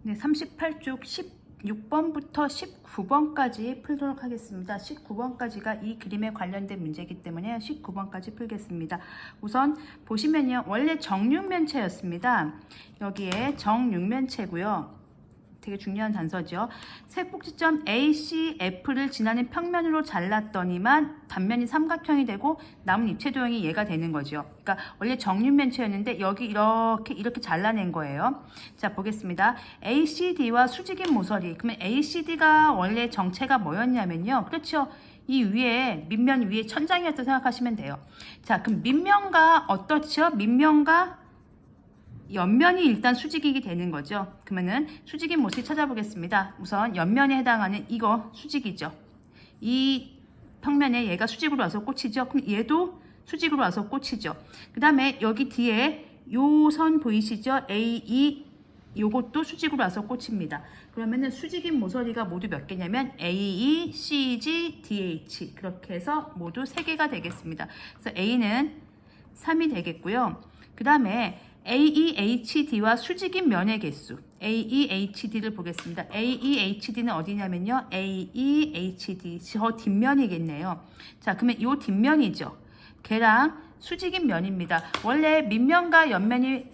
네, 38쪽 16번부터 19번까지 풀도록 하겠습니다. 19번까지가 이 그림에 관련된 문제이기 때문에 19번까지 풀겠습니다. 우선 보시면요. 원래 정육면체였습니다. 여기에 정육면체고요. 되게 중요한 단서죠. 세꼭지점 ACF를 지나는 평면으로 잘랐더니만 단면이 삼각형이 되고 남은 입체 도형이 얘가 되는 거죠. 그러니까 원래 정육면체였는데 여기 이렇게 잘라낸 거예요. 자, 보겠습니다. ACD와 수직인 모서리. 그러면 ACD가 원래 정체가 뭐였냐면요. 그렇죠. 이 위에 밑면 위에 천장이었다고 생각하시면 돼요. 자, 그럼 밑면과 어떻죠? 밑면과 옆면이 일단 수직이 되는 거죠. 그러면은 수직인 모습 찾아보겠습니다. 우선 옆면에 해당하는 이거 수직이죠. 이 평면에 얘가 수직으로 와서 꽂히죠. 그럼 얘도 수직으로 와서 꽂히죠. 그 다음에 여기 뒤에 요 선 보이시죠? AE 요것도 수직으로 와서 꽂힙니다. 그러면은 수직인 모서리가 모두 몇 개냐면 AE, CG, DH 그렇게 해서 모두 3개가 되겠습니다. 그래서 A는 3이 되겠고요. 그 다음에 AEHD와 수직인 면의 개수 AEHD를 보겠습니다. AEHD는 어디냐면요. AEHD 저 뒷면이겠네요. 자, 그러면 이 뒷면이죠. 걔랑 수직인 면입니다. 원래 밑면과 옆면이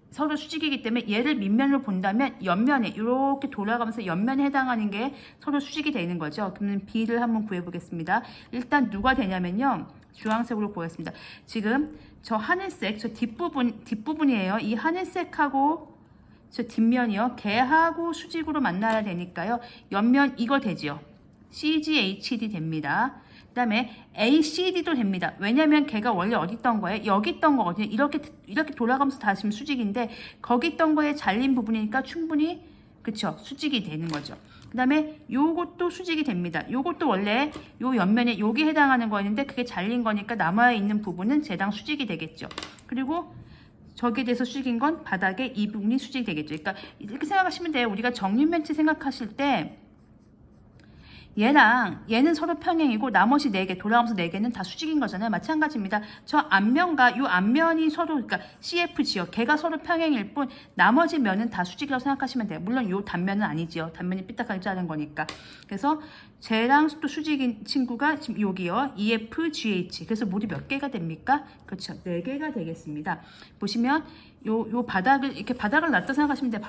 서로 수직이기 때문에 얘를 밑면으로 본다면 옆면에 이렇게 돌아가면서 옆면에 해당하는 게 서로 수직이 되는 거죠. 그러면 B를 한번 구해보겠습니다. 일단 누가 되냐면요. 주황색으로 보였습니다. 지금 저 하늘색, 저 뒷부분이에요. 이 하늘색하고 저 뒷면이요. 걔하고 수직으로 만나야 되니까요. 옆면 이거 되죠. CGHD 됩니다. 그 다음에 ACD도 됩니다. 왜냐면 걔가 원래 어디 있던 거예요? 여기 있던 거거든요. 이렇게 돌아가면서 다시면 수직인데 거기 있던 거에 잘린 부분이니까 충분히 그쵸? 수직이 되는 거죠. 그 다음에 요것도 수직이 됩니다. 요것도 원래 요 옆면에 여기 해당하는 거였는데 그게 잘린 거니까 남아있는 부분은 재당 수직이 되겠죠. 그리고 저기에 대해서 수직인 건 바닥에 이 부분이 수직이 되겠죠. 그러니까 이렇게 생각하시면 돼요. 우리가 정육면체 생각하실 때 얘는 서로 평행이고 나머지 4개 돌아가면서 4개는 다 수직인 거잖아요. 마찬가지입니다. 저 앞면과 이 앞면이 서로 그러니까 CF지요. 걔가 서로 평행일 뿐 나머지 면은 다 수직이라고 생각하시면 돼요. 물론 이 단면은 아니지요. 단면이 삐딱하게 자른 거니까. 그래서 쟤랑 또 수직인 친구가 지금 여기요. EFGH. 그래서 모두 몇 개가 됩니까? 그렇죠. 4개가 되겠습니다. 보시면 요 바닥을 이렇게 바닥을 놨다 생각하시면 돼요.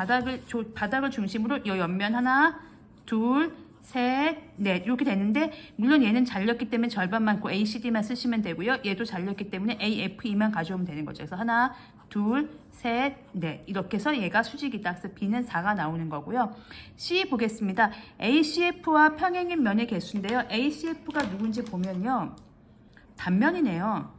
바닥을 중심으로 요 옆면 하나, 둘, 셋, 넷 이렇게 되는데 물론 얘는 잘렸기 때문에 절반만 고 ACD만 쓰시면 되고요. 얘도 잘렸기 때문에 AFE만 가져오면 되는 거죠. 그래서 하나, 둘, 셋, 넷 이렇게 해서 얘가 수직이다. 그래서 B는 4가 나오는 거고요. C 보겠습니다. ACF와 평행인 면의 개수인데요. ACF가 누군지 보면요. 단면이네요.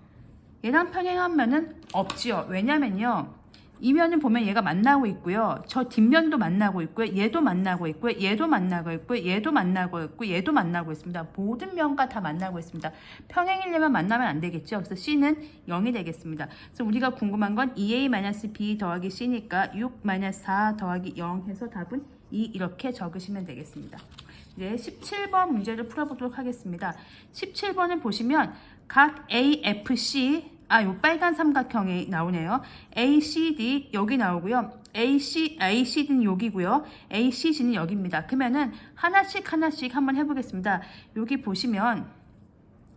얘랑 평행한 면은 없지요. 왜냐면요. 이 면을 보면 얘가 만나고 있고요. 저 뒷면도 만나고 있고요. 얘도 만나고 있고요. 얘도 만나고 있고요. 얘도 만나고 있고 얘도 만나고 있습니다. 모든 면과 다 만나고 있습니다. 평행이려면 만나면 안 되겠죠. 그래서 C는 0이 되겠습니다. 그래서 우리가 궁금한 건 2A-B 더하기 C니까 6-4 더하기 0 해서 답은 2 이렇게 적으시면 되겠습니다. 이제 17번 문제를 풀어보도록 하겠습니다. 17번을 보시면 각 AFC 요 빨간 삼각형이 나오네요. ACD 여기 나오고요. ACD는 여기고요. ACG는 여기입니다. 그러면은 하나씩 한번 해보겠습니다. 여기 보시면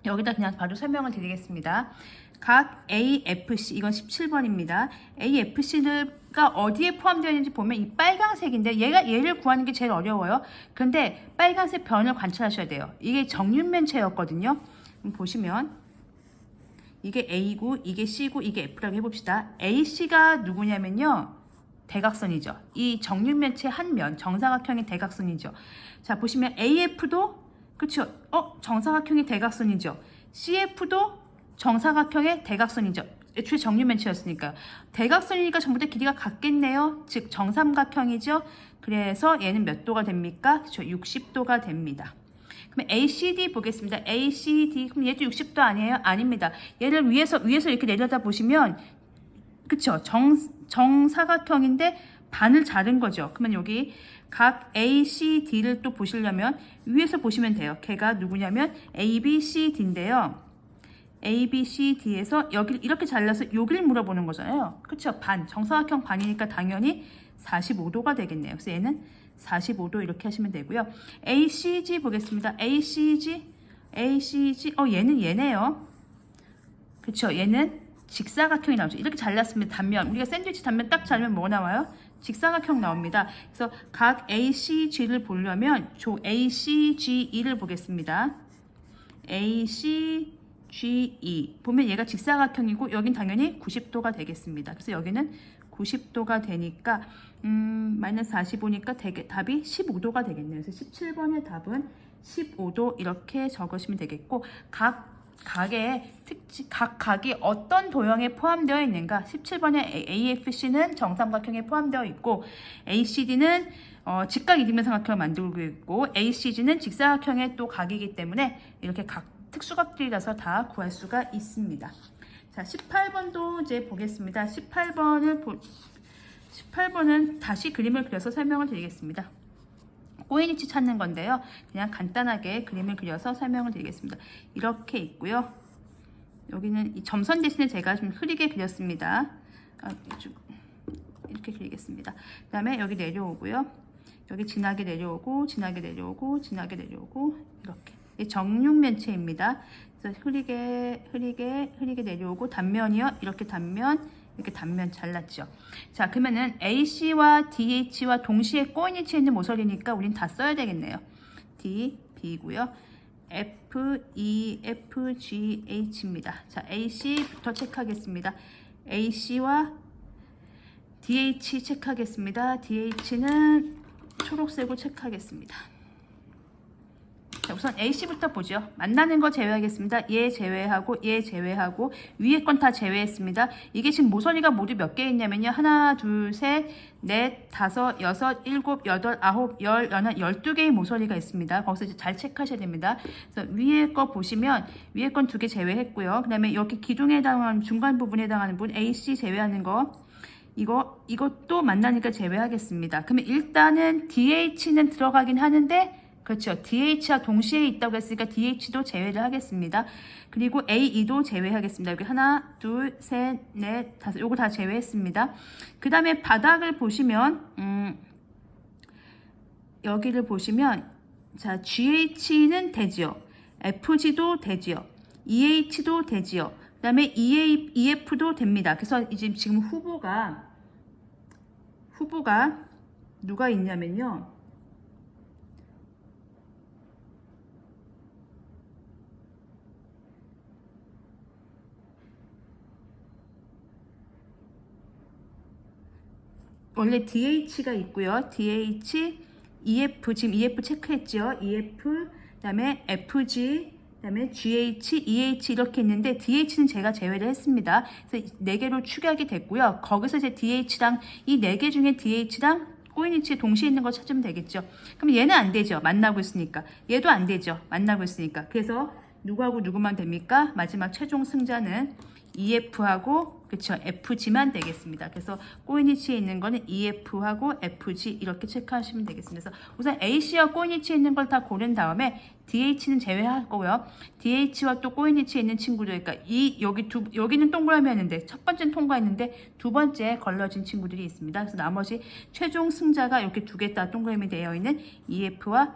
여기다 그냥 바로 설명을 드리겠습니다. 각 AFC 이건 17번입니다. AFC가 어디에 포함되어 있는지 보면 이 빨간색인데 얘를 구하는 게 제일 어려워요. 그런데 빨간색 변을 관찰하셔야 돼요. 이게 정육면체였거든요. 보시면 이게 A고 이게 C고 이게 F라고 해봅시다. AC가 누구냐면요. 대각선이죠. 이 정육면체 한 면, 정사각형의 대각선이죠. 자, 보시면 AF도 그쵸? 정사각형의 대각선이죠. CF도 정사각형의 대각선이죠. 애초에 정육면체였으니까요. 대각선이니까 전부 다 길이가 같겠네요. 즉 정삼각형이죠. 그래서 얘는 몇 도가 됩니까? 그쵸? 60도가 됩니다. 그럼 ACD 보겠습니다. ACD 그럼 얘도 60도 아니에요? 아닙니다. 얘를 위에서 이렇게 내려다 보시면 그쵸? 정사각형인데 반을 자른 거죠. 그러면 여기 각 ACD를 또 보시려면 위에서 보시면 돼요. 걔가 누구냐면 ABCD인데요. ABCD에서 여기를 이렇게 잘라서 여기를 물어보는 거잖아요. 그쵸? 반 정사각형 반이니까 당연히 45도가 되겠네요. 그래서 얘는 45도 이렇게 하시면 되고요. ACG 보겠습니다. ACG 얘는 얘네요. 그쵸? 얘는 직사각형이 나오죠. 이렇게 잘랐습니다. 단면. 우리가 샌드위치 단면 딱 자르면 뭐 나와요? 직사각형 나옵니다. 그래서 각 ACG를 보려면 조 ACGE를 보겠습니다. ACGE 보면 얘가 직사각형이고 여긴 당연히 90도가 되겠습니다. 그래서 여기는 90도가 되니까 마이너스 45니까 답이 15도가 되겠네요. 그래서 17번의 답은 15도 이렇게 적으시면 되겠고 각 각이 어떤 도형에 포함되어 있는가 17번의 AFC는 정삼각형에 포함되어 있고 ACD는 직각 이등변삼각형을 만들고 있고 ACG는 직사각형의 또 각이기 때문에 이렇게 각 특수각들이라서 다 구할 수가 있습니다. 자, 18번도 이제 보겠습니다. 18번은 다시 그림을 그려서 설명을 드리겠습니다. 꼬인위치 찾는 건데요. 그냥 간단하게 그림을 그려서 설명을 드리겠습니다. 이렇게 있고요. 여기는 이 점선 대신에 제가 좀 흐리게 그렸습니다. 이렇게 그리겠습니다. 그 다음에 여기 내려오고요. 여기 진하게 내려오고 진하게 내려오고 진하게 내려오고 이렇게 정육면체입니다. 그래서 흐리게 내려오고 단면이요. 이렇게 단면 잘랐죠. 자, 그러면은 AC와 DH와 동시에 꼬인 위치에 있는 모서리니까 우린 다 써야 되겠네요. D, B고요. F, E, F, G, H입니다. 자, AC부터 체크하겠습니다. AC와 DH 체크하겠습니다. DH는 초록색으로 체크하겠습니다. 자, 우선 AC부터 보죠. 만나는 거 제외하겠습니다. 얘 제외하고 얘 제외하고 위에 건 다 제외했습니다. 이게 지금 모서리가 모두 몇 개 있냐면요. 하나, 둘, 셋, 넷, 다섯, 여섯, 일곱, 여덟, 아홉, 열, 열한, 12개의 모서리가 있습니다. 거기서 이제 잘 체크하셔야 됩니다. 그래서 위에 거 보시면 위에 건 2개 제외했고요. 그 다음에 여기 기둥에 해당하는 중간 부분에 해당하는 부분 AC 제외하는 거 이것도 만나니까 제외하겠습니다. 그러면 일단은 DH는 들어가긴 하는데 그렇죠. DH와 동시에 있다고 했으니까 DH도 제외를 하겠습니다. 그리고 AE도 제외하겠습니다. 여기 하나, 둘, 셋, 넷, 다섯 요거 다 제외했습니다. 그 다음에 바닥을 보시면 여기를 보시면 자 GH는 되지요. FG도 되지요. EH도 되지요. 그 다음에 EF도 됩니다. 그래서 이제 지금 후보가 누가 있냐면요. 원래 DH가 있고요. DH, EF, 지금 EF 체크했죠. EF, 그 다음에 FG, 그 다음에 GH, EH 이렇게 있는데 DH는 제가 제외를 했습니다. 그래서 4개로 축약이 됐고요. 거기서 이제 DH랑 이 4개 중에 DH랑 꼬인 위치에 동시에 있는 거 찾으면 되겠죠. 그럼 얘는 안 되죠. 만나고 있으니까. 얘도 안 되죠. 만나고 있으니까. 그래서 누구하고 누구만 됩니까? 마지막 최종 승자는 EF하고 그쵸 FG만 되겠습니다. 그래서 꼬인 위치에 있는 거는 EF하고 FG 이렇게 체크하시면 되겠습니다. 그래서 우선 AC와 꼬인 위치에 있는 걸 다 고른 다음에 DH는 제외하고요. DH와 또 꼬인 위치에 있는 친구들, 그러니까 여기는 동그라미였는데 첫 번째는 통과했는데 두 번째 걸러진 친구들이 있습니다. 그래서 나머지 최종 승자가 이렇게 2개 다 동그라미 되어 있는 EF와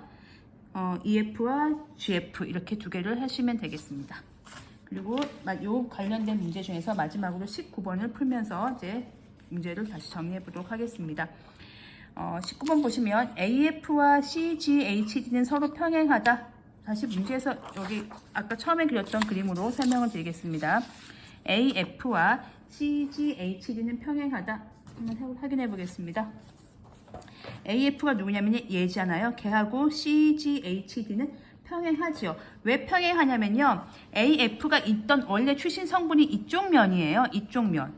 GF 이렇게 2개를 하시면 되겠습니다. 그리고 요 관련된 문제 중에서 마지막으로 19번을 풀면서 이제 문제를 다시 정리해 보도록 하겠습니다. 19번 보시면 AF와 CGHD는 서로 평행하다. 다시 문제에서 여기 아까 처음에 그렸던 그림으로 설명을 드리겠습니다. AF와 CGHD는 평행하다. 한번 확인해 보겠습니다. AF가 누구냐면 얘잖아요. 걔하고 CGHD는 평행하지요. 왜 평행하냐면요. AF가 있던 원래 출신 성분이 이쪽 면이에요. 이쪽 면.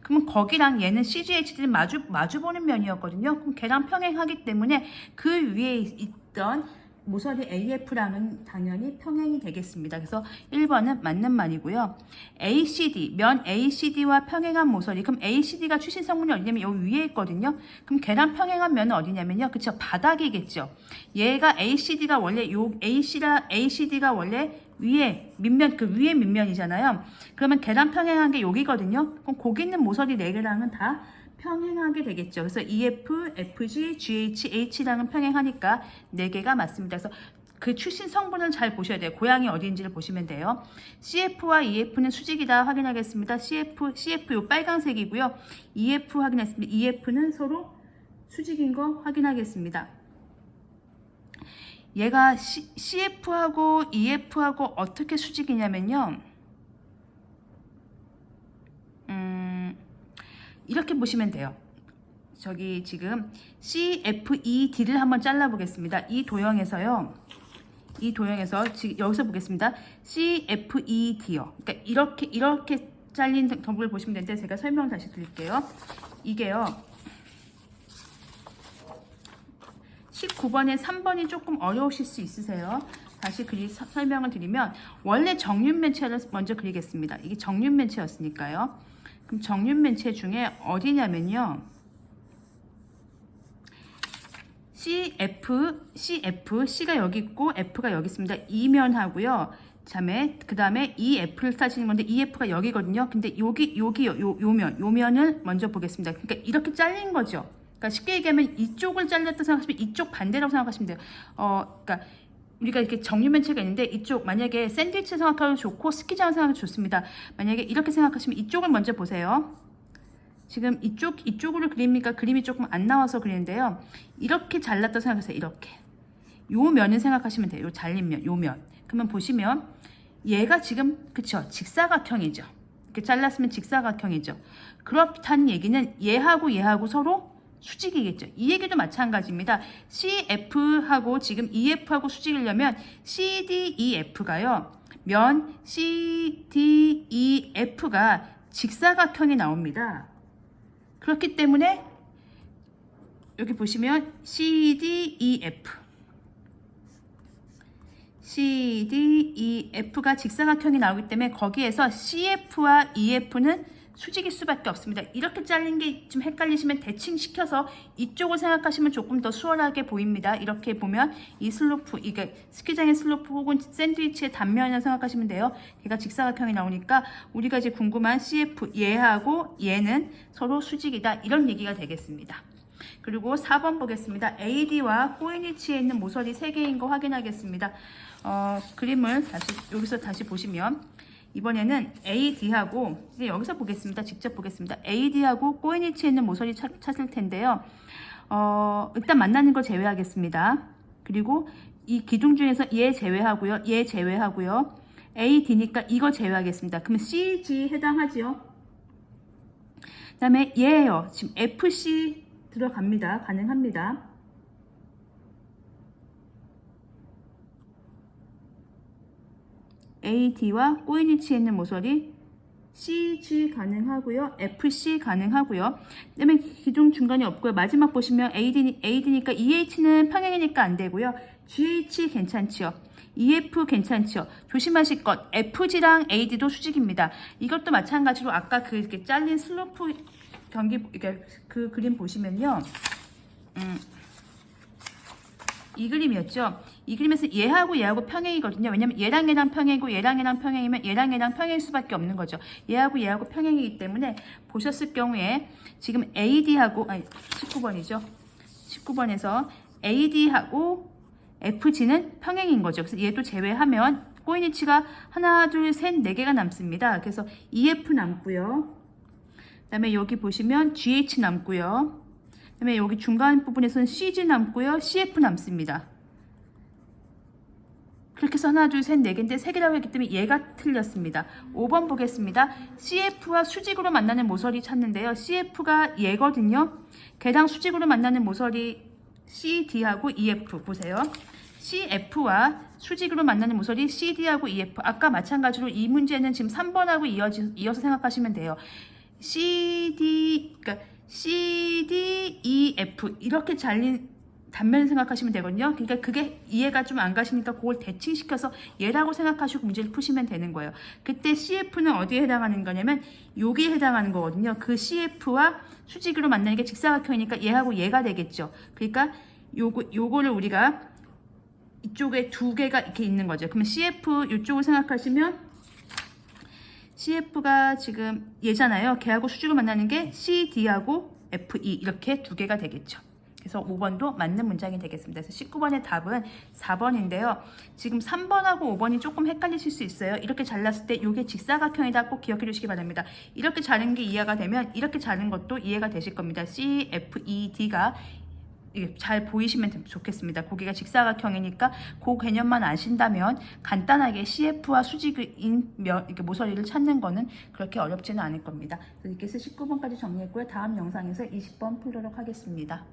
그러면 거기랑 얘는 CGHD를 마주 보는 면이었거든요. 그럼 걔랑 평행하기 때문에 그 위에 있던 모서리 AF랑은 당연히 평행이 되겠습니다. 그래서 1번은 맞는 말이고요. ACD, 면 ACD와 평행한 모서리. 그럼 ACD가 출신 성분이 어디냐면 여기 위에 있거든요. 그럼 걔랑 평행한 면은 어디냐면요. 그쵸? 바닥이겠죠. 얘가 ACD가 원래 ACD가 원래 위에 밑면, 그 위에 밑면이잖아요. 그러면 걔랑 평행한 게 여기거든요. 그럼 거기 있는 모서리 4개랑은 다 평행하게 되겠죠. 그래서 EF, FG, GH, H랑은 평행하니까 4개가 맞습니다. 그래서 그 출신 성분을 잘 보셔야 돼요. 고향이 어디인지를 보시면 돼요. CF와 EF는 수직이다 확인하겠습니다. CF 요 빨간색이고요. EF 확인했습니다. EF는 서로 수직인 거 확인하겠습니다. 얘가 CF하고 EF하고 어떻게 수직이냐면요. 이렇게 보시면 돼요. 저기 지금 CFED를 한번 잘라 보겠습니다. 이 도형에서요. 이 도형에서 지금 여기서 보겠습니다. CFED요. 그러니까 이렇게 잘린 덩굴을 보시면 되는데 제가 설명을 다시 드릴게요. 이게요. 19번에 3번이 조금 어려우실 수 있으세요. 다시 설명을 드리면 원래 정육면체를 먼저 그리겠습니다. 이게 정육면체였으니까요. 그럼 정육면체 중에 어디냐면요. C가 여기 있고 F가 여기 있습니다. 이면하고요. 그 다음에 EF를 따지는 건데 EF가 여기거든요. 근데 요 면을 먼저 보겠습니다. 그러니까 이렇게 잘린 거죠. 그러니까 쉽게 얘기하면 이쪽을 잘렸다 생각하시면 이쪽 반대라고 생각하시면 돼요. 그러니까 우리가 이렇게 정육면체가 있는데 이쪽 만약에 샌드위치 생각하면 좋고 스키장 생각하면 좋습니다. 만약에 이렇게 생각하시면 이쪽을 먼저 보세요. 지금 이쪽으로 그립니까? 그림이 조금 안 나와서 그리는데요. 이렇게 잘랐다 생각하세요. 이렇게. 요 면을 생각하시면 돼요. 요 잘린 면, 요 면. 그러면 보시면 얘가 지금 그쵸? 직사각형이죠. 이렇게 잘랐으면 직사각형이죠. 그렇다는 얘기는 얘하고 서로 수직이겠죠. 이 얘기도 마찬가지입니다. CF하고 지금 EF하고 수직이려면 CDEF가요. 면 CDEF가 직사각형이 나옵니다. 그렇기 때문에 여기 보시면 CDEF가 직사각형이 나오기 때문에 거기에서 CF와 EF는 수직일 수밖에 없습니다. 이렇게 잘린 게 좀 헷갈리시면 대칭 시켜서 이쪽을 생각하시면 조금 더 수월하게 보입니다. 이렇게 보면 이 슬로프, 이게 스키장의 슬로프 혹은 샌드위치의 단면을 생각하시면 돼요. 얘가 직사각형이 나오니까 우리가 이제 궁금한 CF, 얘하고 얘는 서로 수직이다. 이런 얘기가 되겠습니다. 그리고 4번 보겠습니다. AD와 코이니치에 있는 모서리 3개인 거 확인하겠습니다. 그림을 여기서 다시 보시면 이번에는 AD하고 이제 여기서 보겠습니다. 직접 보겠습니다. AD하고 코이니치에 있는 모서리 찾을 텐데요. 일단 만나는 걸 제외하겠습니다. 그리고 이 기둥 중에서 얘 제외하고요. AD니까 이거 제외하겠습니다. 그러면 CG 해당하지요. 그 다음에 얘예요. 지금 FC 들어갑니다. 가능합니다. AD와 코이니치에 있는 모서리 CG 가능하고요. FC 가능하고요. 그다음에 기둥 중간이 없고요. 마지막 보시면 AD니까 EH는 평행이니까 안 되고요. GH 괜찮지요. EF 괜찮지요. 조심하실 것. FG랑 AD도 수직입니다. 이것도 마찬가지로 아까 이렇게 잘린 슬로프 그 그림 보시면요. 이 그림이었죠. 이 그림에서 얘하고 평행이거든요. 왜냐면 얘랑 평행이고 얘랑 평행이면 얘랑 평행일 수밖에 없는 거죠. 얘하고 평행이기 때문에 보셨을 경우에 지금 AD하고 19번이죠. 19번에서 AD하고 FG는 평행인 거죠. 그래서 얘도 제외하면 코이니치가 하나, 둘, 셋, 4개가 남습니다. 그래서 EF 남고요. 그 다음에 여기 보시면 GH 남고요. 그 다음에 여기 중간 부분에서는 CG 남고요. CF 남습니다. 그렇게 해서 하나, 둘, 셋, 4개인데 3개라고 했기 때문에 얘가 틀렸습니다. 5번 보겠습니다. CF와 수직으로 만나는 모서리 찾는데요. CF가 얘거든요. 걔랑 수직으로 만나는 모서리 CD하고 EF 보세요. CF와 수직으로 만나는 모서리 CD하고 EF. 아까 마찬가지로 이 문제는 지금 3번하고 이어서 생각하시면 돼요. 그러니까 CDEF 이렇게 잘린 단면을 생각하시면 되거든요. 그러니까 그게 이해가 좀 안 가시니까 그걸 대칭시켜서 얘라고 생각하시고 문제를 푸시면 되는 거예요. 그때 CF는 어디에 해당하는 거냐면 여기에 해당하는 거거든요. 그 CF와 수직으로 만나는 게 직사각형이니까 얘하고 얘가 되겠죠. 그러니까 요거를 우리가 이쪽에 2개가 이렇게 있는 거죠. 그러면 CF 이쪽을 생각하시면 CF가 지금 얘잖아요. 걔하고 수직으로 만나는 게 CD하고 FE 이렇게 두 개가 되겠죠. 그래서 5번도 맞는 문장이 되겠습니다. 그래서 19번의 답은 4번인데요. 지금 3번하고 5번이 조금 헷갈리실 수 있어요. 이렇게 잘랐을 때 이게 직사각형이다 꼭 기억해 주시기 바랍니다. 이렇게 자른 게 이해가 되면 이렇게 자른 것도 이해가 되실 겁니다. CFED가 잘 보이시면 좋겠습니다. 고기가 직사각형이니까 그 개념만 아신다면 간단하게 CF와 수직인 이렇게 모서리를 찾는 거는 그렇게 어렵지는 않을 겁니다. 그래서 이렇게 해서 19번까지 정리했고요. 다음 영상에서 20번 풀도록 하겠습니다.